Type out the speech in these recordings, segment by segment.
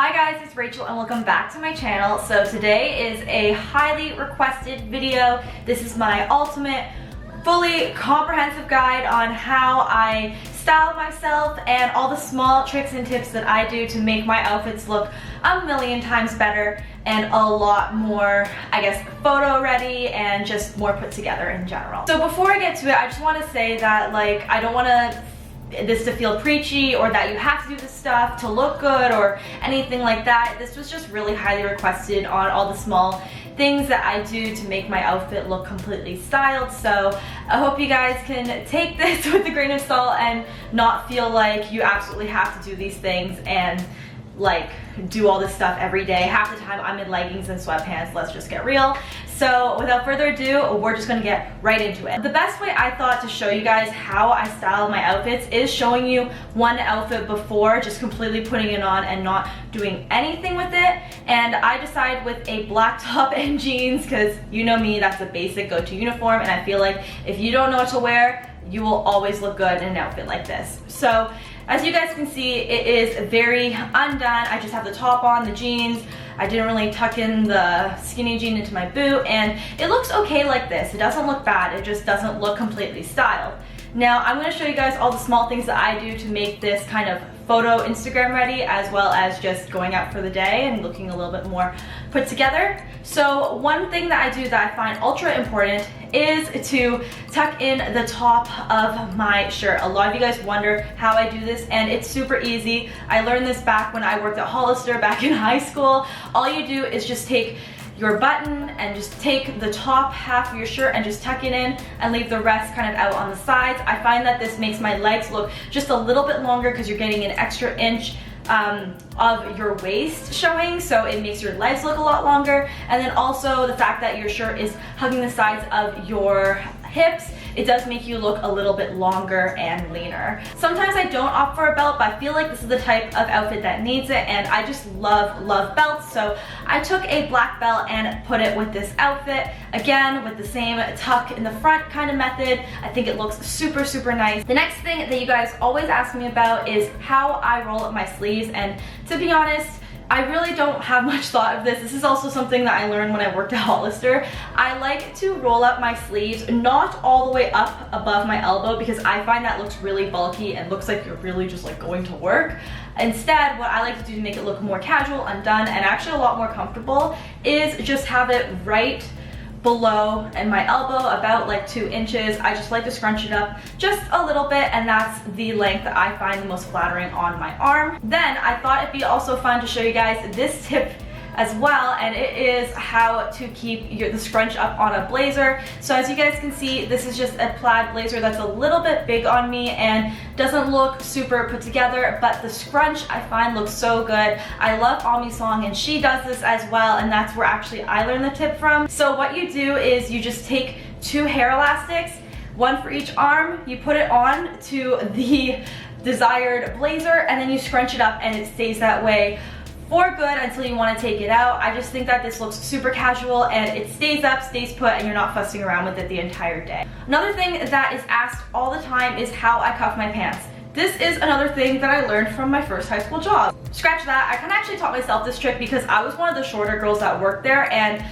Hi guys, it's Rachel and welcome back to my channel. So today is a highly requested video. This is my ultimate, fully comprehensive guide on how I style myself and all the small tricks and tips that I do to make my outfits look a million times better and a lot more, I guess, photo ready and just more put together in general. So before I get to it, I just want to say that I don't want this to feel preachy or that you have to do this stuff to look good or anything like that. This was just really highly requested on all the small things that I do to make my outfit look completely styled. So I hope you guys can take this with a grain of salt and not feel like you absolutely have to do these things and do all this stuff every day. Half the time I'm in leggings and sweatpants, let's just get real. So without further ado, we're just gonna get right into it. The best way I thought to show you guys how I style my outfits is showing you one outfit before, just completely putting it on and not doing anything with it. And I decided with a black top and jeans, because you know me, that's a basic go-to uniform, and I feel like if you don't know what to wear, you will always look good in an outfit like this. So as you guys can see, it is very undone. I just have the top on, the jeans. I didn't really tuck in the skinny jean into my boot, and it looks okay like this. It doesn't look bad, it just doesn't look completely styled. Now I'm gonna show you guys all the small things that I do to make this kind of photo Instagram ready, as well as just going out for the day and looking a little bit more put together. So one thing that I do that I find ultra important is to tuck in the top of my shirt. A lot of you guys wonder how I do this, and it's super easy. I learned this back when I worked at Hollister back in high school. All you do is just take your button and just take the top half of your shirt and just tuck it in and leave the rest kind of out on the sides. I find that this makes my legs look just a little bit longer because you're getting an extra inch of your waist showing, so it makes your legs look a lot longer. And then also the fact that your shirt is hugging the sides of your hips, it does make you look a little bit longer and leaner. Sometimes I don't opt for a belt, but I feel like this is the type of outfit that needs it, and I just love belts. So I took a black belt and put it with this outfit, again with the same tuck in the front kind of method. I think it looks super nice. The next thing that you guys always ask me about is how I roll up my sleeves, and to be honest, I really don't have much thought of this. This is also something that I learned when I worked at Hollister. I like to roll up my sleeves, not all the way up above my elbow, because I find that looks really bulky and looks like you're really just going to work. Instead, what I like to do to make it look more casual, undone, and actually a lot more comfortable is just have it right below and my elbow, about 2 inches. I just like to scrunch it up just a little bit, and that's the length that I find the most flattering on my arm. Then I thought it'd be also fun to show you guys this tip as well, and it is how to keep the scrunch up on a blazer. So as you guys can see, this is just a plaid blazer that's a little bit big on me and doesn't look super put together, but the scrunch I find looks so good. I love Ami Song, and she does this as well, and that's where actually I learned the tip from. So what you do is you just take 2 hair elastics, one for each arm, you put it on to the desired blazer, and then you scrunch it up, and it stays that way for good until you want to take it out. I just think that this looks super casual, and it stays up, stays put, and you're not fussing around with it the entire day. Another thing that is asked all the time is how I cuff my pants. This is another thing that I learned from my first high school job. Scratch that, I kind of actually taught myself this trick because I was one of the shorter girls that worked there, and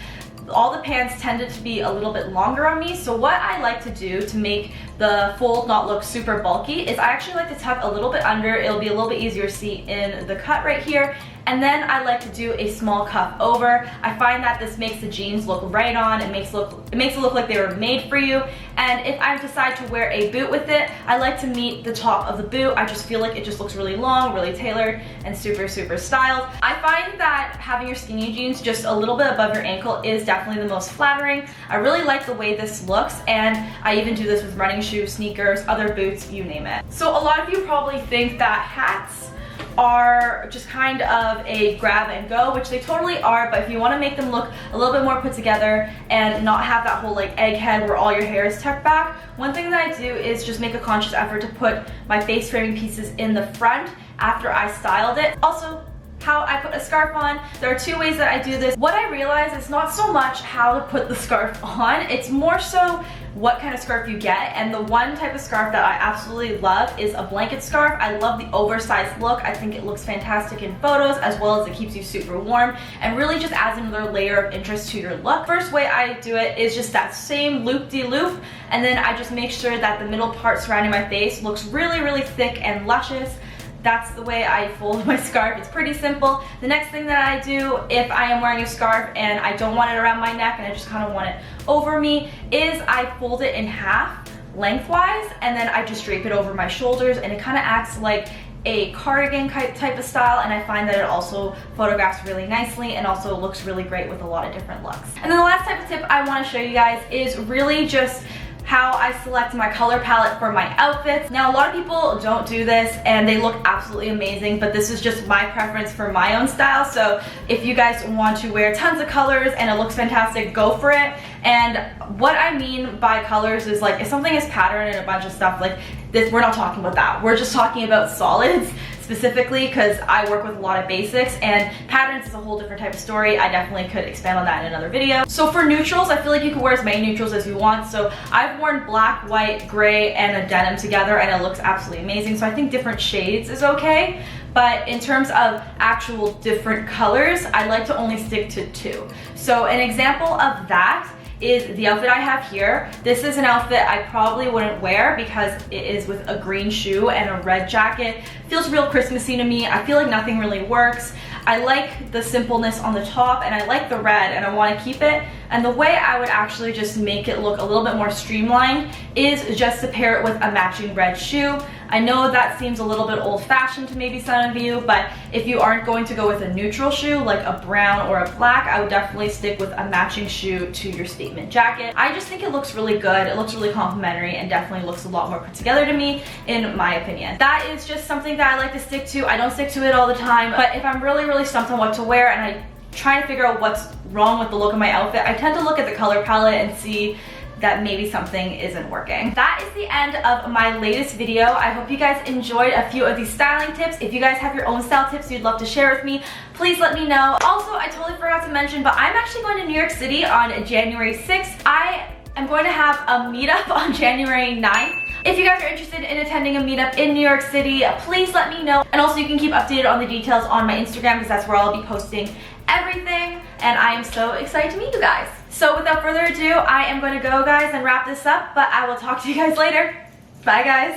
all the pants tended to be a little bit longer on me. So what I like to do to make the fold not look super bulky is I actually like to tuck a little bit under. It'll be a little bit easier to see in the cut right here. And then I like to do a small cuff over. I find that this makes the jeans look right on. It makes it look like they were made for you. And if I decide to wear a boot with it, I like to meet the top of the boot. I just feel like it just looks really long, really tailored, and super styled. I find that having your skinny jeans just a little bit above your ankle is definitely the most flattering. I really like the way this looks, and I even do this with running shoes, sneakers, other boots, you name it. So a lot of you probably think that hats are just kind of a grab and go, which they totally are, but if you want to make them look a little bit more put together and not have that whole egg head where all your hair is tucked back, one thing that I do is just make a conscious effort to put my face framing pieces in the front after I styled it. Also, how I put a scarf on, there are two ways that I do this. What I realize is not so much how to put the scarf on, it's more so what kind of scarf you get. And the one type of scarf that I absolutely love is a blanket scarf. I love the oversized look. I think it looks fantastic in photos, as well as it keeps you super warm and really just adds another layer of interest to your look. First way I do it is just that same loop-de-loop, and then I just make sure that the middle part surrounding my face looks really, really thick and luscious. That's the way I fold my scarf. It's pretty simple. The next thing that I do if I am wearing a scarf and I don't want it around my neck and I just kind of want it over me is I fold it in half lengthwise, and then I just drape it over my shoulders, and it kind of acts like a cardigan type of style, and I find that it also photographs really nicely and also looks really great with a lot of different looks. And then the last type of tip I want to show you guys is really just how I select my color palette for my outfits. Now, a lot of people don't do this and they look absolutely amazing, but this is just my preference for my own style. So if you guys want to wear tons of colors and it looks fantastic, go for it. And what I mean by colors is, like, if something is patterned and a bunch of stuff like this, we're not talking about that. We're just talking about solids specifically, because I work with a lot of basics, and patterns is a whole different type of story. I definitely could expand on that in another video. So for neutrals, I feel like you can wear as many neutrals as you want. So I've worn black, white, gray, and a denim together, and it looks absolutely amazing. So I think different shades is okay. But in terms of actual different colors, I like to only stick to two. So an example of that is the outfit I have here. This is an outfit I probably wouldn't wear because it is with a green shoe and a red jacket. Feels real Christmassy to me. I feel like nothing really works. I like the simpleness on the top, and I like the red, and I want to keep it. And the way I would actually just make it look a little bit more streamlined is just to pair it with a matching red shoe. I know that seems a little bit old-fashioned to maybe some of you, but if you aren't going to go with a neutral shoe like a brown or a black, I would definitely stick with a matching shoe to your statement jacket. I just think it looks really good. It looks really complimentary and definitely looks a lot more put together to me, in my opinion. That is just something that I like to stick to. I don't stick to it all the time, but if I'm really stumped on what to wear and I try to figure out what's wrong with the look of my outfit, I tend to look at the color palette and see that maybe something isn't working. That is the end of my latest video. I hope you guys enjoyed a few of these styling tips. If you guys have your own style tips you'd love to share with me, please let me know. Also, I totally forgot to mention, but I'm actually going to New York City on January 6th. I am going to have a meetup on January 9th. If you guys are interested in attending a meetup in New York City, please let me know. And also, you can keep updated on the details on my Instagram, because that's where I'll be posting everything, and I am so excited to meet you guys. So without further ado, I am going to go, guys, and wrap this up, but I will talk to you guys later. Bye, guys.